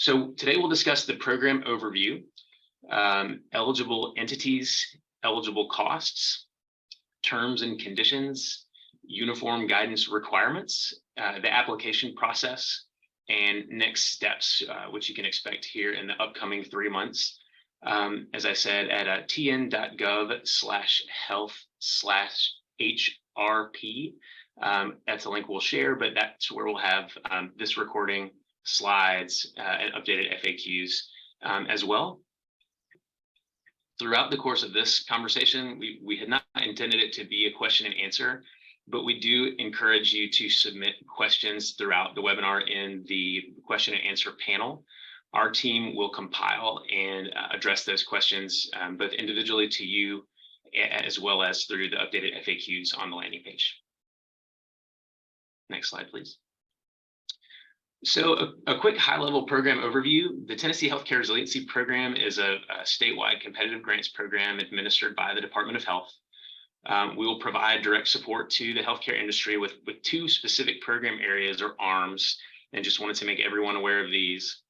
So today we'll discuss the program overview, eligible entities, eligible costs, terms and conditions, uniform guidance requirements, the application process, and next steps, which you can expect here in the upcoming 3 months. As I said, at tn.gov/health/HRP. That's a link we'll share, but that's where we'll have this recording, slides, and updated FAQs as well. Throughout the course of this conversation, we had not intended it to be a question and answer, but we do encourage you to submit questions throughout the webinar in the question and answer panel. Our team will compile and address those questions both individually to you as well as through the updated FAQs on the landing page. Next slide, please. So a quick high-level program overview. The Tennessee Healthcare Resiliency Program is a statewide competitive grants program administered by the Department of Health. We will provide direct support to the healthcare industry with two specific program areas or arms, and just wanted to make everyone aware of these.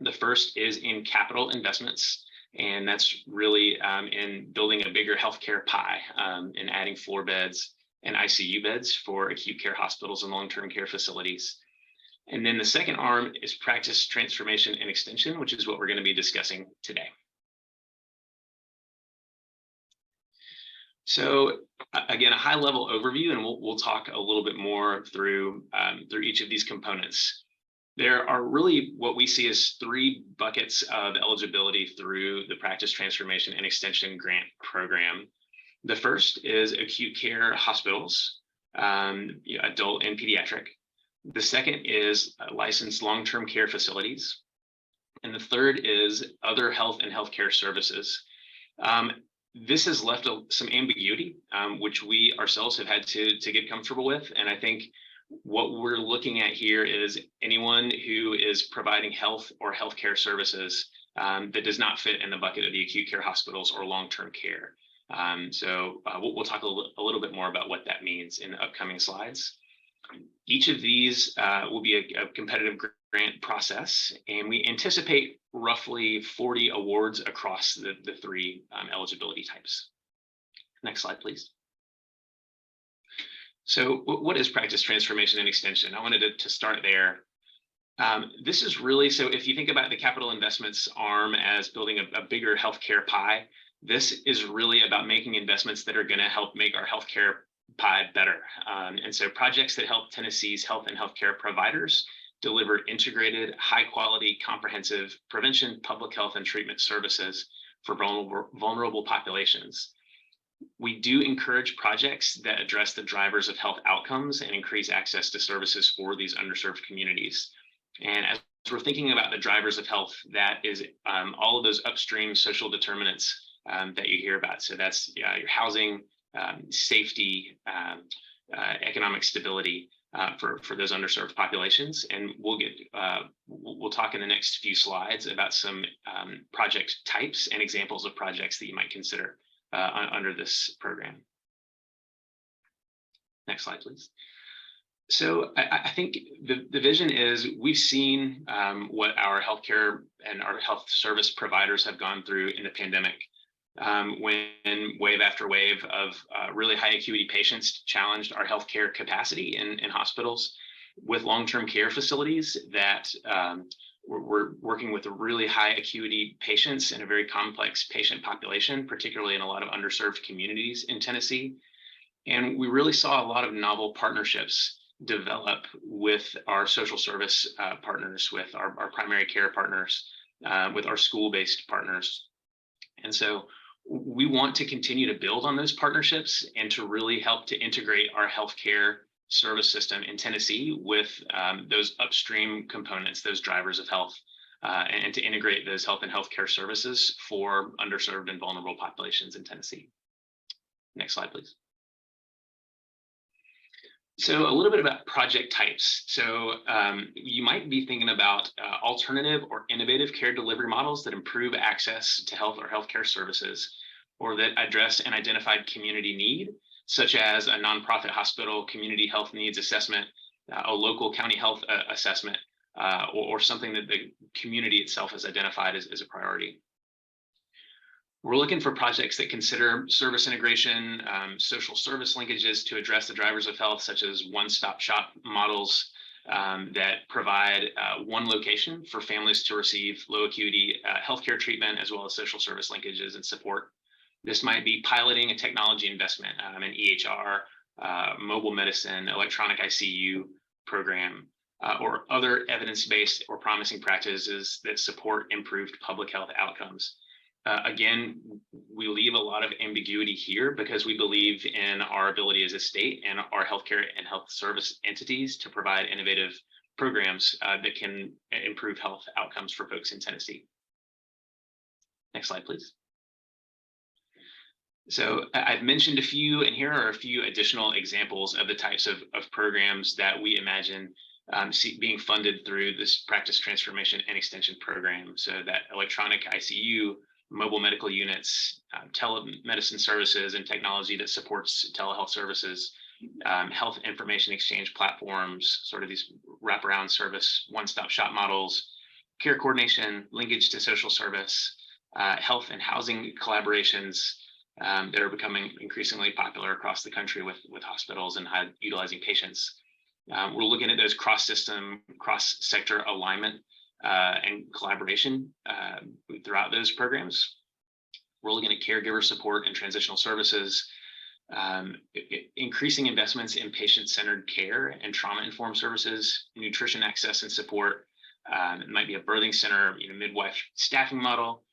The first is in capital investments, and that's really in building a bigger healthcare pie and adding floor beds and ICU beds for acute care hospitals and long-term care facilities. And then the second arm is practice transformation and extension, which is what we're going to be discussing today. So again, a high-level overview, and we'll talk a little bit more through each of these components. There are really what we see as 3 buckets of eligibility through the practice transformation and extension grant program. The first is acute care hospitals, adult and pediatric. The second is licensed long-term care facilities. And the third is other health and healthcare services. This has left some ambiguity, which we ourselves have had to get comfortable with. And I think what we're looking at here is anyone who is providing health or healthcare services that does not fit in the bucket of the acute care hospitals or long-term care. So we'll talk a little bit more about what that means in the upcoming slides. Each of these will be a competitive grant process, and we anticipate roughly 40 awards across the 3 eligibility types. Next slide, please. So what is practice transformation and extension? I wanted to start there. This is really, so if you think about the capital investments arm as building a bigger healthcare pie, this is really about making investments that are going to help make our healthcare pie better. And so projects that help Tennessee's health and healthcare providers deliver integrated, high quality, comprehensive prevention, public health, and treatment services for vulnerable populations. We do encourage projects that address the drivers of health outcomes and increase access to services for these underserved communities. And as we're thinking about the drivers of health, that is all of those upstream social determinants that you hear about. So that's your housing, safety, economic stability for those underserved populations. And we'll talk in the next few slides about some project types and examples of projects that you might consider under this program. Next slide, please. So I think the vision is we've seen what our healthcare and our health service providers have gone through in the pandemic. When wave after wave of really high acuity patients challenged our healthcare capacity in hospitals, with long-term care facilities that we're working with really high acuity patients in a very complex patient population, particularly in a lot of underserved communities in Tennessee. And we really saw a lot of novel partnerships develop with our social service partners, with our primary care partners, with our school-based partners. And so we want to continue to build on those partnerships and to really help to integrate our healthcare service system in Tennessee with those upstream components, those drivers of health, and to integrate those health and healthcare services for underserved and vulnerable populations in Tennessee. Next slide, please. So a little bit about project types. So you might be thinking about alternative or innovative care delivery models that improve access to health or healthcare services, or that address an identified community need, such as a nonprofit hospital community health needs assessment, a local county health assessment, or something that the community itself has identified as a priority. We're looking for projects that consider service integration, social service linkages to address the drivers of health, such as one-stop shop models that provide one location for families to receive low acuity healthcare treatment, as well as social service linkages and support. This might be piloting a technology investment, an EHR, mobile medicine, electronic ICU program, or other evidence-based or promising practices that support improved public health outcomes. Again, we leave a lot of ambiguity here because we believe in our ability as a state and our healthcare and health service entities to provide innovative programs that can improve health outcomes for folks in Tennessee. Next slide, please. So I've mentioned a few, and here are a few additional examples of the types of programs that we imagine being funded through this practice transformation and extension program. So that electronic ICU, mobile medical units, telemedicine services and technology that supports telehealth services, health information exchange platforms, sort of these wraparound service, one-stop shop models, care coordination, linkage to social service, health and housing collaborations that are becoming increasingly popular across the country with hospitals and high utilizing patients. We're looking at those cross-system, cross-sector alignment and collaboration throughout those programs. We're looking at caregiver support and transitional services, increasing investments in patient-centered care and trauma-informed services, nutrition access and support. It might be a birthing center, midwife staffing model,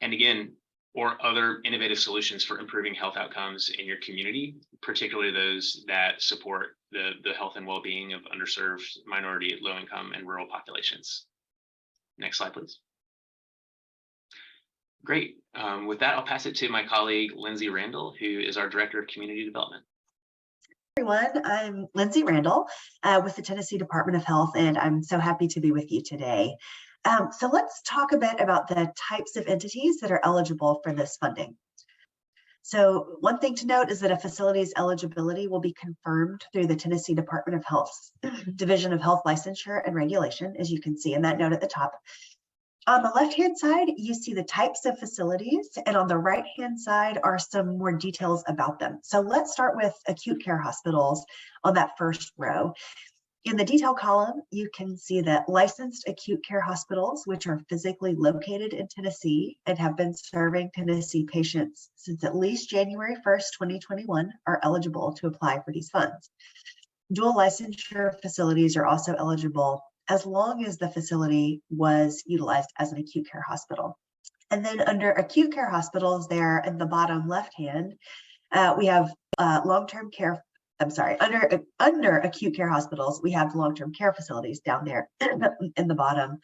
and again, or other innovative solutions for improving health outcomes in your community, particularly those that support the health and well-being of underserved, minority, low-income, and rural populations. Next slide, please. Great. With that, I'll pass it to my colleague, Lindsay Randall, who is our Director of Community Development. Everyone, I'm Lindsay Randall with the Tennessee Department of Health, and I'm so happy to be with you today. So let's talk a bit about the types of entities that are eligible for this funding. So one thing to note is that a facility's eligibility will be confirmed through the Tennessee Department of Health's Division of Health Licensure and Regulation, as you can see in that note at the top. On the left-hand side, you see the types of facilities, and on the right-hand side are some more details about them. So let's start with acute care hospitals on that first row. In the detail column, you can see that licensed acute care hospitals, which are physically located in Tennessee and have been serving Tennessee patients since at least January 1st, 2021, are eligible to apply for these funds. Dual licensure facilities are also eligible as long as the facility was utilized as an acute care hospital. And then under acute care hospitals there in the bottom left hand, we have long-term care. I'm sorry, under acute care hospitals, we have long-term care facilities down there in the bottom.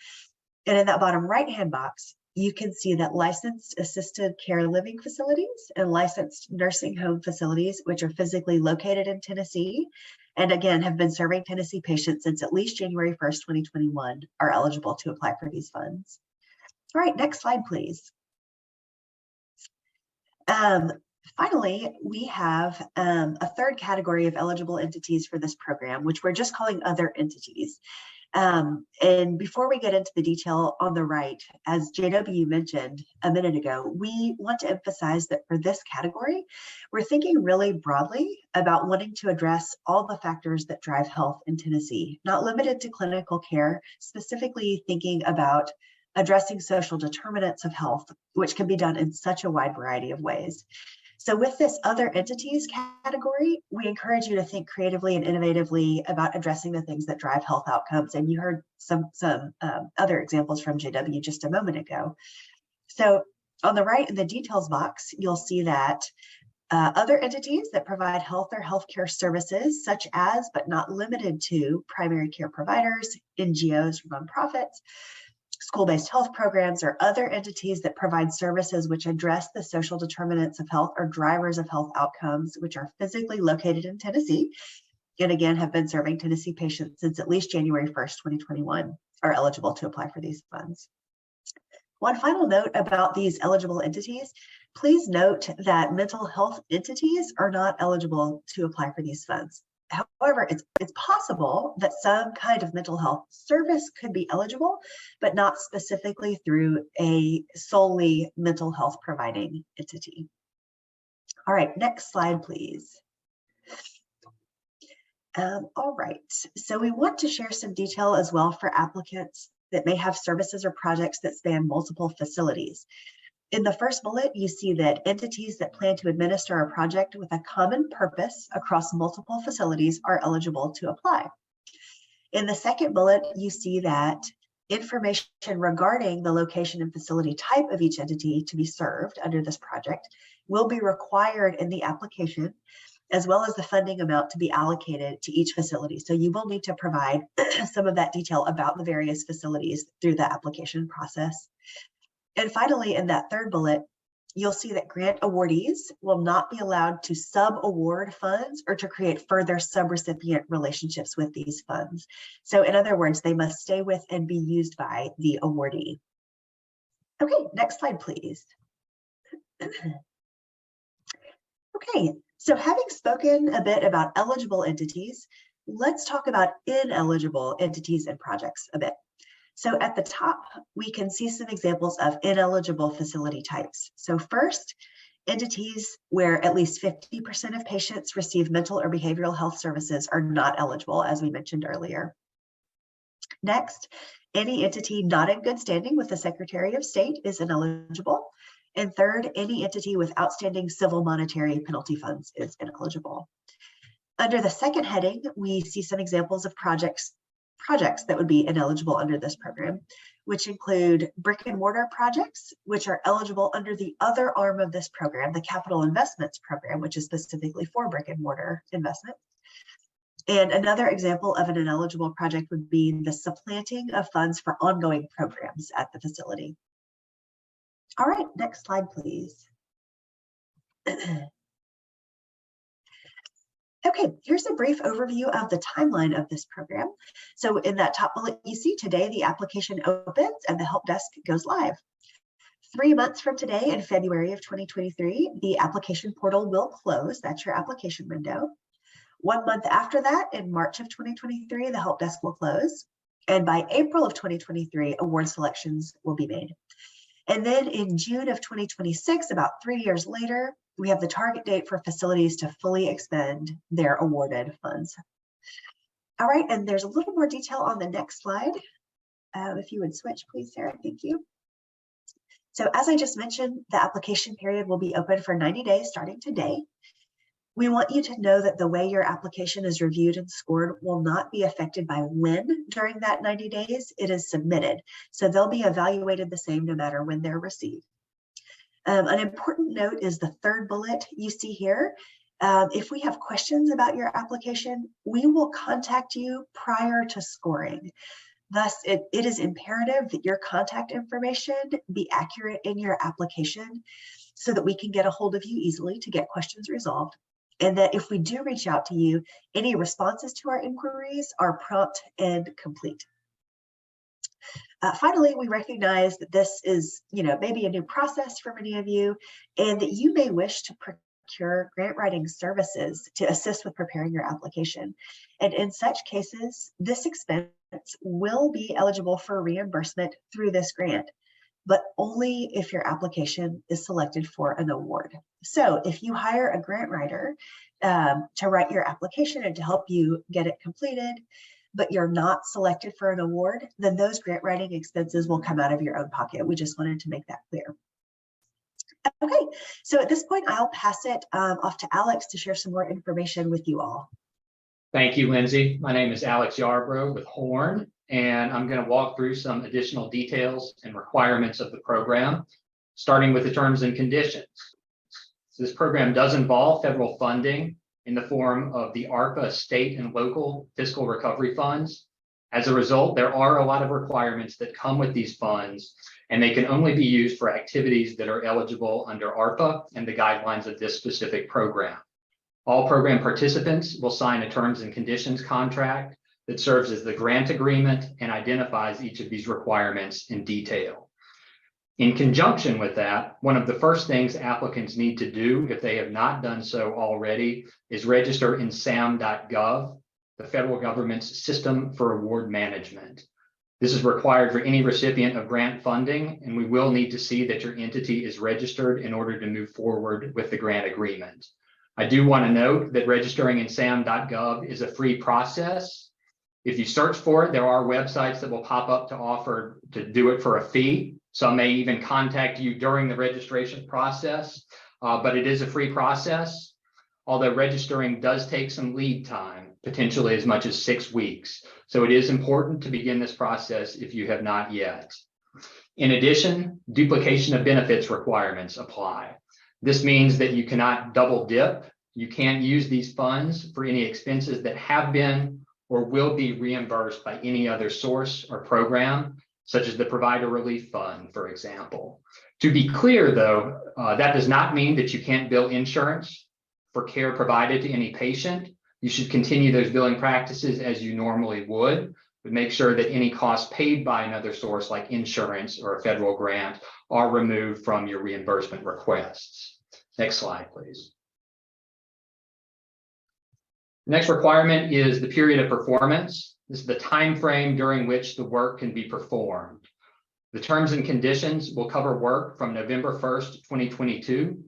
And in that bottom right-hand box, you can see that licensed assisted care living facilities and licensed nursing home facilities, which are physically located in Tennessee, and again, have been serving Tennessee patients since at least January 1st, 2021, are eligible to apply for these funds. All right, next slide, please. Finally, we have a third category of eligible entities for this program, which we're just calling other entities. And before we get into the detail on the right, as JW mentioned a minute ago, we want to emphasize that for this category, we're thinking really broadly about wanting to address all the factors that drive health in Tennessee, not limited to clinical care, specifically thinking about addressing social determinants of health, which can be done in such a wide variety of ways. So with this other entities category, we encourage you to think creatively and innovatively about addressing the things that drive health outcomes. And you heard some other examples from JW just a moment ago. So on the right in the details box, you'll see that other entities that provide health or healthcare services, such as, but not limited to, primary care providers, NGOs, nonprofits, school-based health programs, or other entities that provide services which address the social determinants of health or drivers of health outcomes, which are physically located in Tennessee, and again have been serving Tennessee patients since at least January 1st, 2021, are eligible to apply for these funds. One final note about these eligible entities, please note that mental health entities are not eligible to apply for these funds. However, it's possible that some kind of mental health service could be eligible, but not specifically through a solely mental health providing entity. All right, next slide, please. All right, so we want to share some detail as well for applicants that may have services or projects that span multiple facilities. In the first bullet, you see that entities that plan to administer a project with a common purpose across multiple facilities are eligible to apply. In the second bullet, you see that information regarding the location and facility type of each entity to be served under this project will be required in the application, as well as the funding amount to be allocated to each facility. So you will need to provide some of that detail about the various facilities through the application process. And finally, in that third bullet, you'll see that grant awardees will not be allowed to sub-award funds or to create further subrecipient relationships with these funds. So in other words, they must stay with and be used by the awardee. Okay, next slide, please. Okay, so having spoken a bit about eligible entities, let's talk about ineligible entities and projects a bit. So at the top, we can see some examples of ineligible facility types. So first, entities where at least 50% of patients receive mental or behavioral health services are not eligible, as we mentioned earlier. Next, any entity not in good standing with the Secretary of State is ineligible. And third, any entity with outstanding civil monetary penalty funds is ineligible. Under the second heading, we see some examples of projects that would be ineligible under this program, which include brick and mortar projects, which are eligible under the other arm of this program, the Capital Investments Program, which is specifically for brick and mortar investment. And another example of an ineligible project would be the supplanting of funds for ongoing programs at the facility. All right, next slide, please. Okay, here's a brief overview of the timeline of this program. So in that top bullet, you see today the application opens and the help desk goes live. 3 months from today, in February of 2023, the application portal will close. That's your application window. 1 month after that, in March of 2023, the help desk will close. And by April of 2023, award selections will be made. And then in June of 2026, about 3 years later, we have the target date for facilities to fully expend their awarded funds. All right, and there's a little more detail on the next slide. If you would switch, please, Sarah, thank you. So as I just mentioned, the application period will be open for 90 days starting today. We want you to know that the way your application is reviewed and scored will not be affected by when during that 90 days it is submitted. So they'll be evaluated the same no matter when they're received. An important note is the third bullet you see here. If we have questions about your application, we will contact you prior to scoring. Thus, it is imperative that your contact information be accurate in your application so that we can get a hold of you easily to get questions resolved. And that if we do reach out to you, any responses to our inquiries are prompt and complete. Finally, we recognize that this is, maybe a new process for many of you, and that you may wish to procure grant writing services to assist with preparing your application. And in such cases, this expense will be eligible for reimbursement through this grant, but only if your application is selected for an award. So if you hire a grant writer to write your application and to help you get it completed, but you're not selected for an award, then those grant writing expenses will come out of your own pocket. We just wanted to make that clear. Okay, so at this point, I'll pass it off to Alex to share some more information with you all. Thank you, Lindsay. My name is Alex Yarbrough with Horn, and I'm going to walk through some additional details and requirements of the program, starting with the terms and conditions. So this program does involve federal funding in the form of the ARPA state and local fiscal recovery funds. As a result, there are a lot of requirements that come with these funds, and they can only be used for activities that are eligible under ARPA and the guidelines of this specific program. All program participants will sign a terms and conditions contract that serves as the grant agreement and identifies each of these requirements in detail. In conjunction with that, one of the first things applicants need to do, if they have not done so already, is register in sam.gov, the federal government's system for award management. This is required for any recipient of grant funding, and we will need to see that your entity is registered in order to move forward with the grant agreement. I do want to note that registering in sam.gov is a free process. If you search for it, there are websites that will pop up to offer to do it for a fee. Some may even contact you during the registration process, but it is a free process. Although registering does take some lead time, potentially as much as 6 weeks. So it is important to begin this process if you have not yet. In addition, duplication of benefits requirements apply. This means that you cannot double dip. You can't use these funds for any expenses that have been or will be reimbursed by any other source or program, such as the Provider Relief Fund, for example. To be clear, though, that does not mean that you can't bill insurance for care provided to any patient. You should continue those billing practices as you normally would, but make sure that any costs paid by another source like insurance or a federal grant are removed from your reimbursement requests. Next slide, please. The next requirement is the period of performance. This is the time frame during which the work can be performed. The terms and conditions will cover work from November 1st, 2022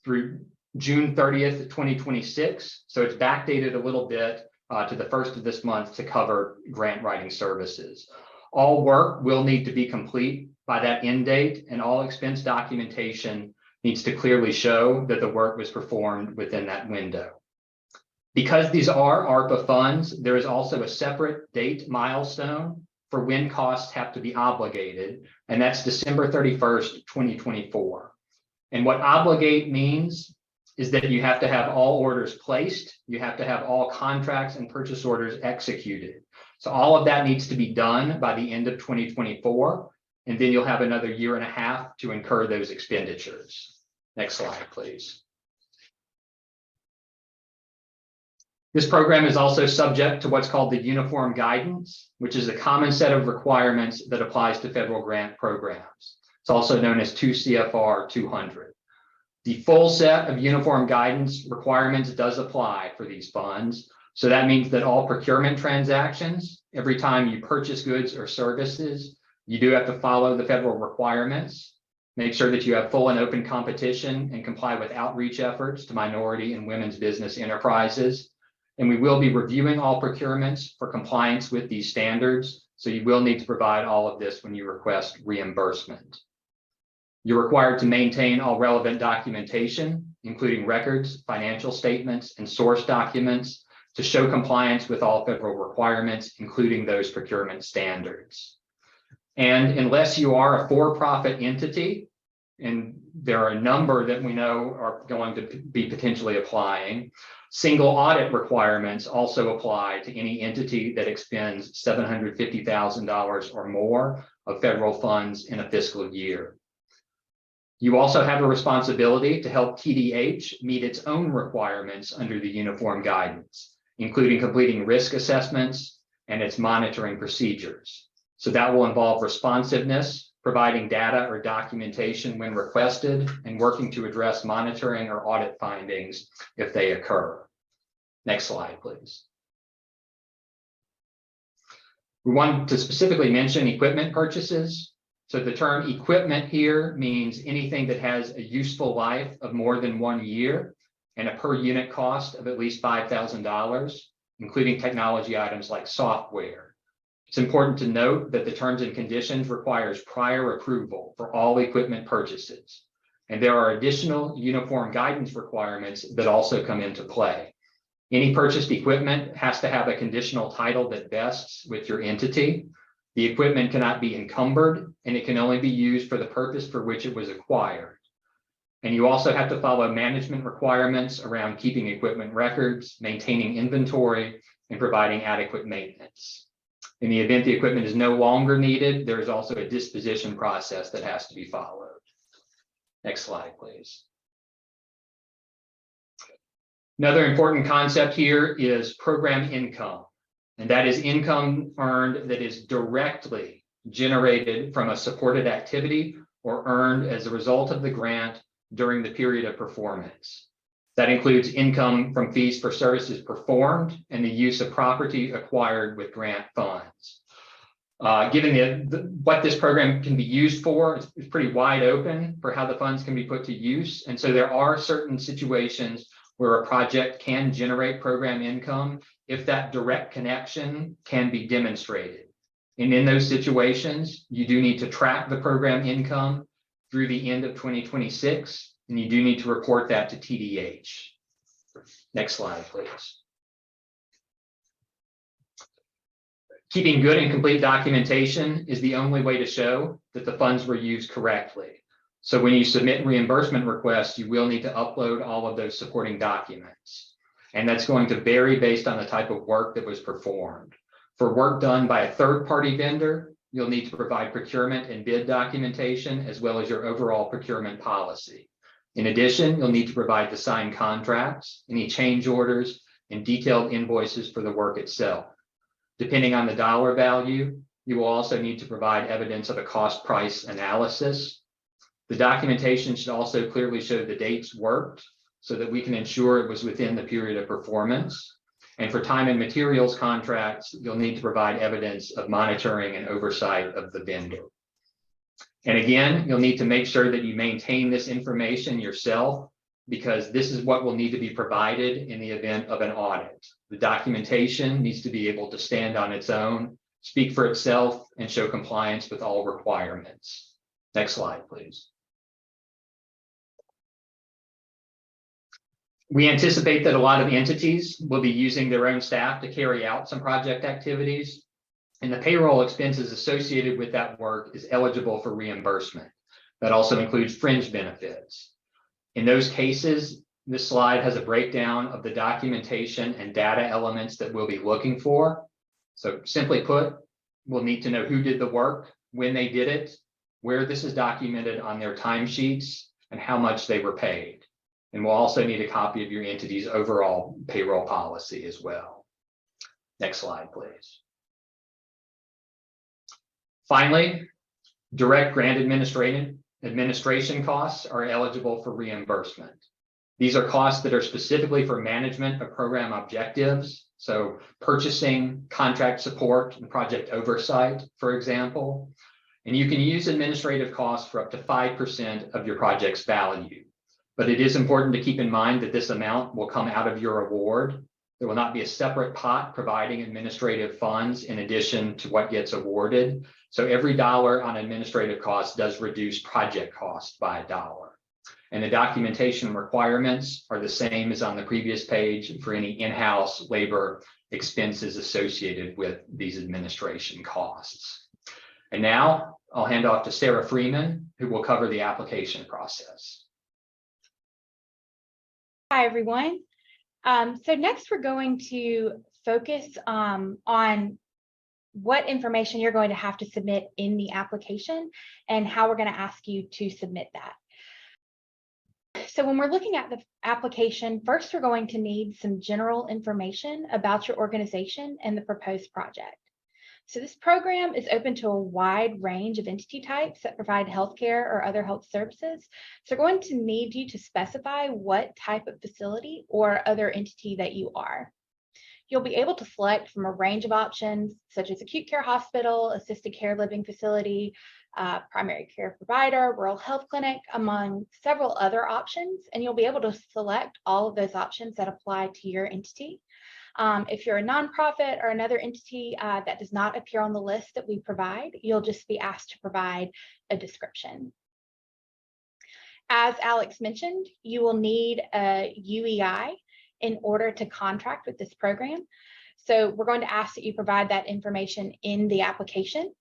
through June 30th, 2026. So it's backdated a little bit to the first of this month to cover grant writing services. All work will need to be complete by that end date, and all expense documentation needs to clearly show that the work was performed within that window. Because these are ARPA funds, there is also a separate date milestone for when costs have to be obligated, and that's December 31st, 2024. And what obligate means is that you have to have all orders placed, you have to have all contracts and purchase orders executed. So all of that needs to be done by the end of 2024, and then you'll have another 1.5 years to incur those expenditures. Next slide, please. This program is also subject to what's called the Uniform Guidance, which is a common set of requirements that applies to federal grant programs. It's also known as 2 CFR 200. The full set of uniform guidance requirements does apply for these funds. So that means that all procurement transactions, every time you purchase goods or services, you do have to follow the federal requirements. Make sure that you have full and open competition and comply with outreach efforts to minority and women's business enterprises. And we will be reviewing all procurements for compliance with these standards. So you will need to provide all of this when you request reimbursement. You're required to maintain all relevant documentation, including records, financial statements, and source documents to show compliance with all federal requirements, including those procurement standards. And unless you are a for-profit entity, and there are a number that we know are going to be potentially applying, single audit requirements also apply to any entity that expends $750,000 or more of federal funds in a fiscal year. You also have a responsibility to help TDH meet its own requirements under the Uniform Guidance, including completing risk assessments and its monitoring procedures. So that will involve responsiveness, providing data or documentation when requested, and working to address monitoring or audit findings if they occur. Next slide, please. We want to specifically mention equipment purchases. So the term equipment here means anything that has a useful life of more than 1 year and a per unit cost of at least $5,000, including technology items like software. It's important to note that the terms and conditions requires prior approval for all equipment purchases. And there are additional uniform guidance requirements that also come into play. Any purchased equipment has to have a conditional title that vests with your entity. The equipment cannot be encumbered, and it can only be used for the purpose for which it was acquired. And you also have to follow management requirements around keeping equipment records, maintaining inventory, and providing adequate maintenance. In the event the equipment is no longer needed, there is also a disposition process that has to be followed. Next slide, please. Another important concept here is program income, and that is income earned that is directly generated from a supported activity or earned as a result of the grant during the period of performance. That includes income from fees for services performed and the use of property acquired with grant funds. Given what this program can be used for, it's pretty wide open for how the funds can be put to use. And so there are certain situations where a project can generate program income if that direct connection can be demonstrated. And in those situations, you do need to track the program income through the end of 2026, and you do need to report that to TDH. Next slide, please. Keeping good and complete documentation is the only way to show that the funds were used correctly. So when you submit reimbursement requests, you will need to upload all of those supporting documents. And that's going to vary based on the type of work that was performed. For work done by a third-party vendor, you'll need to provide procurement and bid documentation, as well as your overall procurement policy. In addition, you'll need to provide the signed contracts, any change orders, and detailed invoices for the work itself. Depending on the dollar value, you will also need to provide evidence of a cost price analysis. The documentation should also clearly show the dates worked so that we can ensure it was within the period of performance. And for time and materials contracts, you'll need to provide evidence of monitoring and oversight of the vendor. And again, you'll need to make sure that you maintain this information yourself, because this is what will need to be provided in the event of an audit. The documentation needs to be able to stand on its own, speak for itself, and show compliance with all requirements. Next slide, please. We anticipate that a lot of entities will be using their own staff to carry out some project activities, and the payroll expenses associated with that work is eligible for reimbursement. That also includes fringe benefits. In those cases, this slide has a breakdown of the documentation and data elements that we'll be looking for. So simply put, we'll need to know who did the work, when they did it, where this is documented on their timesheets, and how much they were paid. And we'll also need a copy of your entity's overall payroll policy as well. Next slide, please. Finally, direct grant administration costs are eligible for reimbursement. These are costs that are specifically for management of program objectives. So purchasing, contract support, and project oversight, for example. And you can use administrative costs for up to 5% of your project's value. But it is important to keep in mind that this amount will come out of your award. There will not be a separate pot providing administrative funds in addition to what gets awarded. So every dollar on administrative costs does reduce project costs by $1. And the documentation requirements are the same as on the previous page for any in-house labor expenses associated with these administration costs. And now I'll hand off to Sarah Freeman, who will cover the application process. Hi, everyone. So next we're going to focus on what information you're going to have to submit in the application and how we're going to ask you to submit that. So when we're looking at the application, first we're going to need some general information about your organization and the proposed project. So this program is open to a wide range of entity types that provide healthcare or other health services. So we're going to need you to specify what type of facility or other entity that you are. You'll be able to select from a range of options, such as acute care hospital, assisted care living facility, primary care provider, rural health clinic, among several other options. And you'll be able to select all of those options that apply to your entity. If you're a nonprofit or another entity that does not appear on the list that we provide, you'll just be asked to provide a description. As Alex mentioned, you will need a UEI in order to contract with this program. So we're going to ask that you provide that information in the application.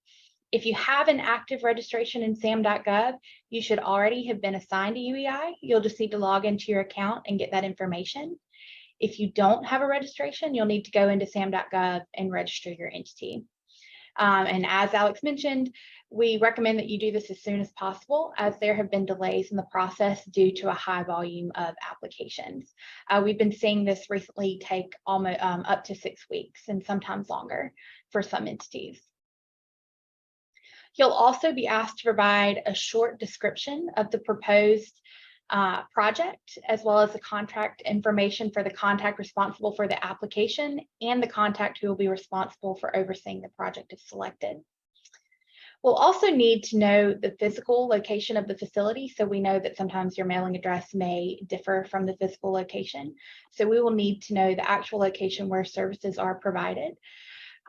If you have an active registration in SAM.gov, you should already have been assigned a UEI. You'll just need to log into your account and get that information. If you don't have a registration, you'll need to go into SAM.gov and register your entity. And as Alex mentioned, we recommend that you do this as soon as possible, as there have been delays in the process due to a high volume of applications. We've been seeing this recently take almost up to 6 weeks and sometimes longer for some entities. You'll also be asked to provide a short description of the proposed project, as well as the contract information for the contact responsible for the application and the contact who will be responsible for overseeing the project if selected. We'll also need to know the physical location of the facility. So we know that sometimes your mailing address may differ from the physical location. So we will need to know the actual location where services are provided.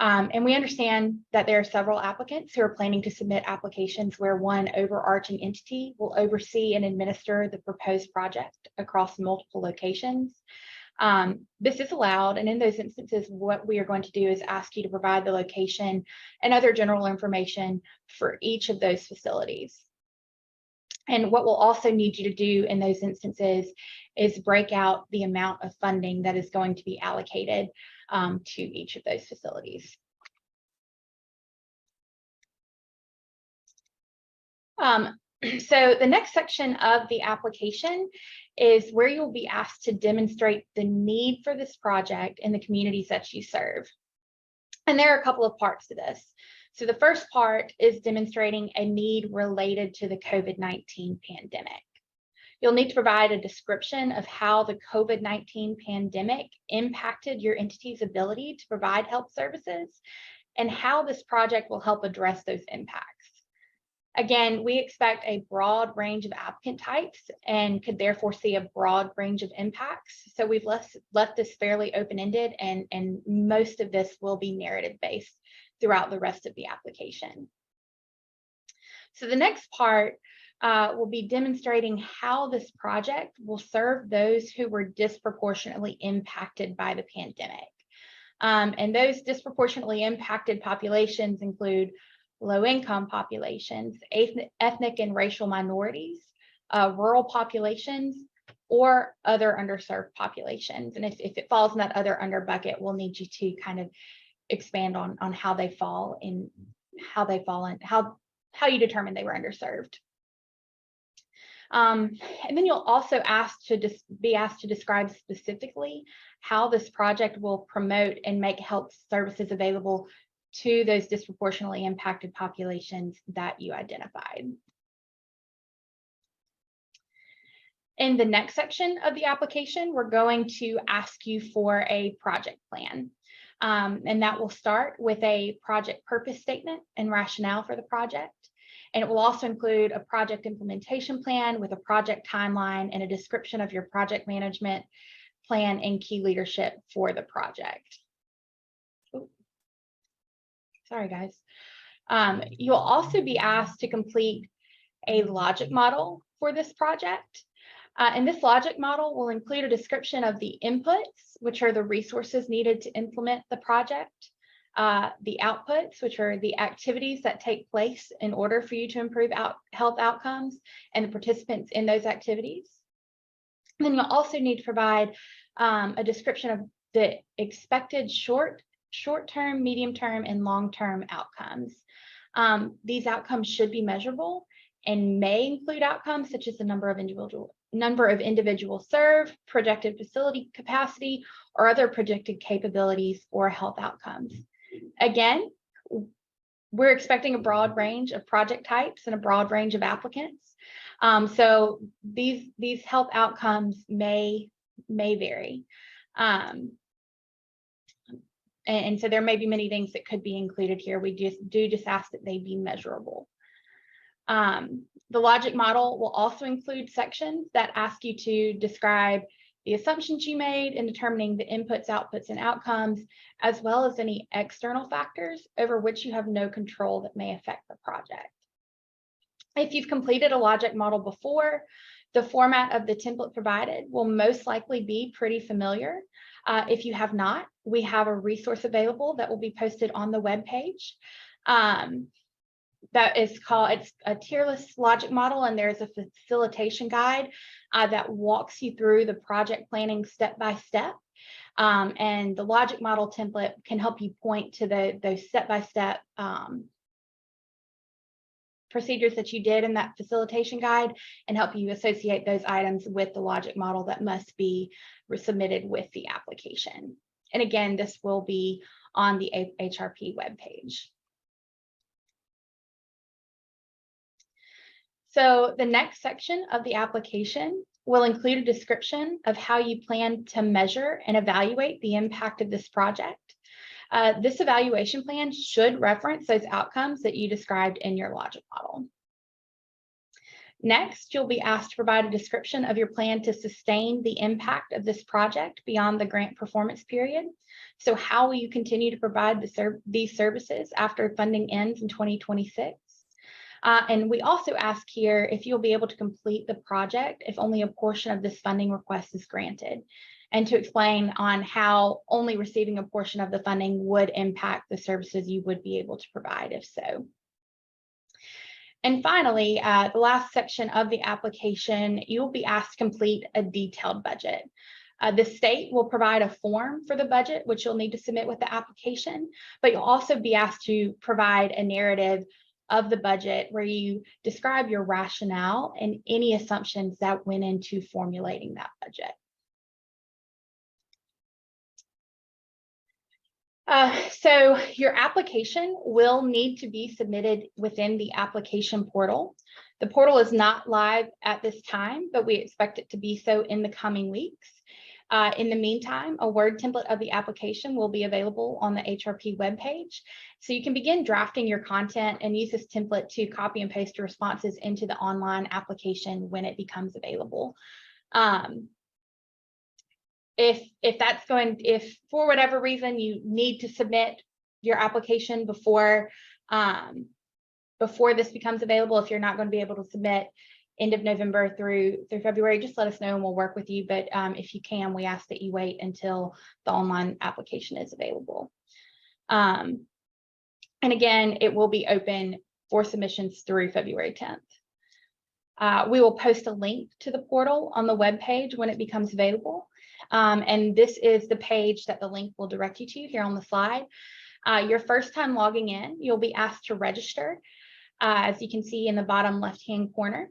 And we understand that there are several applicants who are planning to submit applications where one overarching entity will oversee and administer the proposed project across multiple locations. This is allowed, and in those instances, what we are going to do is ask you to provide the location and other general information for each of those facilities. And what we'll also need you to do in those instances is break out the amount of funding that is going to be allocated to each of those facilities. So the next section of the application is where you'll be asked to demonstrate the need for this project in the communities that you serve. And there are a couple of parts to this. So the first part is demonstrating a need related to the COVID-19 pandemic. You'll need to provide a description of how the COVID-19 pandemic impacted your entity's ability to provide health services and how this project will help address those impacts. Again, we expect a broad range of applicant types and could therefore see a broad range of impacts. So we've left this fairly open-ended, and most of this will be narrative-based throughout the rest of the application. So the next part will be demonstrating how this project will serve those who were disproportionately impacted by the pandemic. And those disproportionately impacted populations include low-income populations, ethnic and racial minorities, rural populations, or other underserved populations. And if it falls in that other under bucket, we'll need you to kind of expand on how they fall in, how you determine they were underserved. And then you'll also be asked to describe specifically how this project will promote and make health services available to those disproportionately impacted populations that you identified. In the next section of the application, we're going to ask you for a project plan. And that will start with a project purpose statement and rationale for the project. And it will also include a project implementation plan with a project timeline and a description of your project management plan and key leadership for the project. Ooh. Sorry, guys. You'll also be asked to complete a logic model for this project. And this logic model will include a description of the inputs, which are the resources needed to implement the project, the outputs, which are the activities that take place in order for you to improve health outcomes, and the participants in those activities. And then you'll also need to provide a description of the expected short-term, medium-term, and long-term outcomes. These outcomes should be measurable and may include outcomes such as the number of individuals served, projected facility capacity, or other predicted capabilities or health outcomes. Again, we're expecting a broad range of project types and a broad range of applicants. So these health outcomes may vary. And so there may be many things that could be included here. We just ask that they be measurable. The logic model will also include sections that ask you to describe the assumptions you made in determining the inputs, outputs, and outcomes, as well as any external factors over which you have no control that may affect the project. If you've completed a logic model before, the format of the template provided will most likely be pretty familiar. If you have not, we have a resource available that will be posted on the webpage. That is called, it's a tierless logic model, and there's a facilitation guide that walks you through the project planning step by step. And the logic model template can help you point to those step-by-step procedures that you did in that facilitation guide and help you associate those items with the logic model that must be submitted with the application. And again, this will be on the HRP webpage. So the next section of the application will include a description of how you plan to measure and evaluate the impact of this project. This evaluation plan should reference those outcomes that you described in your logic model. Next, you'll be asked to provide a description of your plan to sustain the impact of this project beyond the grant performance period. So how will you continue to provide these services after funding ends in 2026? And we also ask here if you'll be able to complete the project if only a portion of this funding request is granted, and to explain on how only receiving a portion of the funding would impact the services you would be able to provide if so. And finally, the last section of the application, you'll be asked to complete a detailed budget. The state will provide a form for the budget, which you'll need to submit with the application, but you'll also be asked to provide a narrative of the budget where you describe your rationale and any assumptions that went into formulating that budget. So your application will need to be submitted within the application portal. The portal is not live at this time, but we expect it to be so in the coming weeks. In the meantime, a Word template of the application will be available on the HRP webpage. So you can begin drafting your content and use this template to copy and paste your responses into the online application when it becomes available. If for whatever reason you need to submit your application before this becomes available, if you're not going to be able to submit end of November through February, just let us know and we'll work with you. But if you can, we ask that you wait until the online application is available. And again, it will be open for submissions through February 10th. We will post a link to the portal on the webpage when it becomes available. And this is the page that the link will direct you to here on the slide. Your first time logging in, you'll be asked to register, as you can see in the bottom left-hand corner.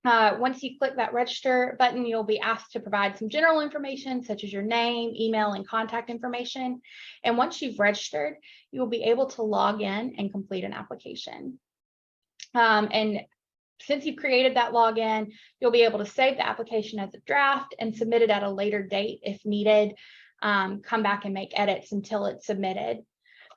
Once you click that register button, you'll be asked to provide some general information such as your name, email, and contact information. And once you've registered, you will be able to log in and complete an application. And since you've created that login, you'll be able to save the application as a draft and submit it at a later date if needed. Come back and make edits until it's submitted.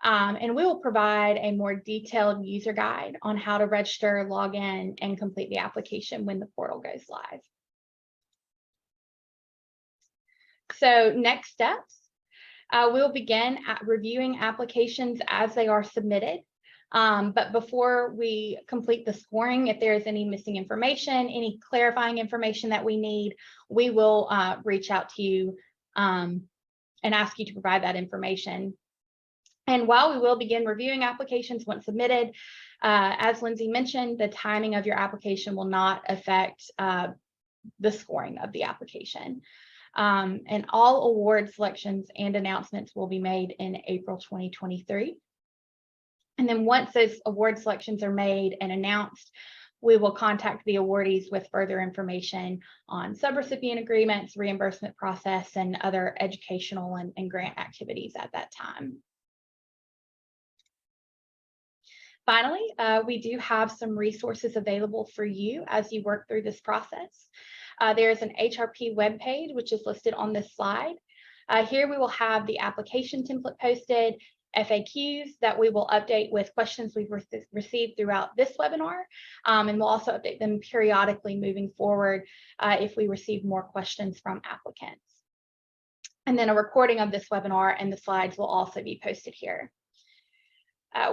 And we will provide a more detailed user guide on how to register, log in, and complete the application when the portal goes live. So next steps, we'll begin reviewing applications as they are submitted. But before we complete the scoring, if there is any missing information, any clarifying information that we need, we will reach out to you and ask you to provide that information. And while we will begin reviewing applications once submitted, as Lindsay mentioned, the timing of your application will not affect the scoring of the application. And all award selections and announcements will be made in April 2023. And then once those award selections are made and announced, we will contact the awardees with further information on subrecipient agreements, reimbursement process, and other educational and grant activities at that time. Finally, we do have some resources available for you as you work through this process. There is an HRP webpage, which is listed on this slide. Here we will have the application template posted, FAQs that we will update with questions we've received throughout this webinar, and we'll also update them periodically moving forward if we receive more questions from applicants. And then a recording of this webinar and the slides will also be posted here.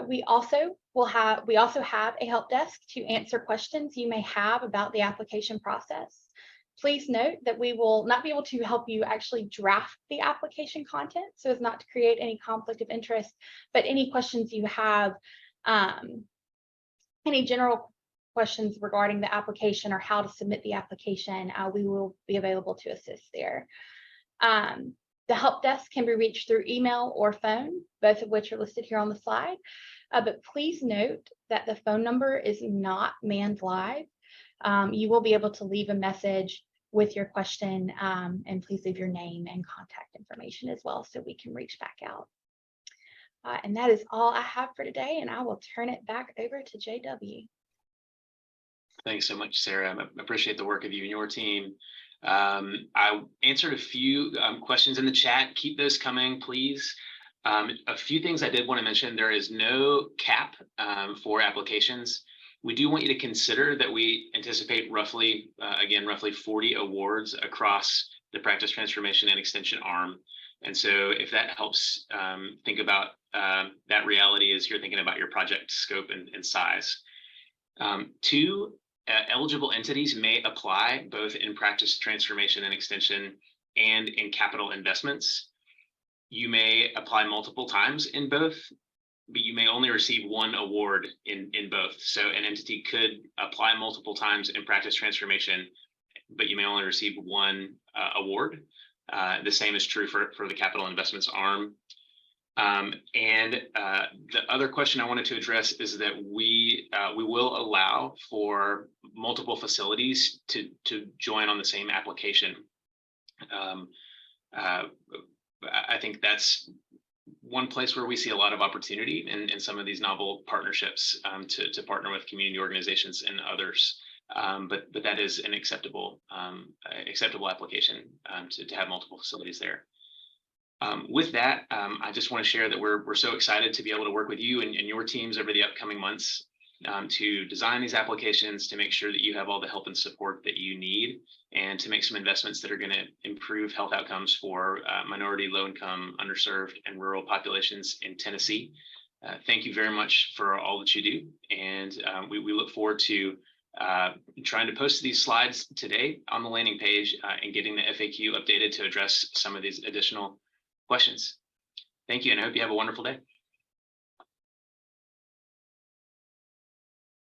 We also have a help desk to answer questions you may have about the application process. Please note that we will not be able to help you actually draft the application content so as not to create any conflict of interest, but any questions you have, any general questions regarding the application or how to submit the application, we will be available to assist there. The help desk can be reached through email or phone, both of which are listed here on the slide. But please note that the phone number is not manned live. You will be able to leave a message with your question, and please leave your name and contact information as well so we can reach back out. And that is all I have for today, and I will turn it back over to JW. Thanks so much, Sarah. I appreciate the work of you and your team. I answered a few questions in the chat. Keep those coming, please. A few things I did want to mention. There is no cap for applications. We do want you to consider that we anticipate roughly 40 awards across the practice transformation and extension arm. And so if that helps think about that reality as you're thinking about your project scope and size. Two, eligible entities may apply both in practice transformation and extension and in capital investments. You may apply multiple times in both, but you may only receive one award in both. So an entity could apply multiple times in practice transformation, but you may only receive one award. The same is true for the capital investments arm. The other question I wanted to address is that we will allow for multiple facilities to join on the same application. I think that's one place where we see a lot of opportunity in some of these novel partnerships to partner with community organizations and others. But that is an acceptable application to have multiple facilities there. With that, I just want to share that we're so excited to be able to work with you and your teams over the upcoming months to design these applications, to make sure that you have all the help and support that you need, and to make some investments that are going to improve health outcomes for minority, low-income, underserved, and rural populations in Tennessee. Thank you very much for all that you do, and we look forward to trying to post these slides today on the landing page and getting the FAQ updated to address some of these additional questions. Thank you, and I hope you have a wonderful day.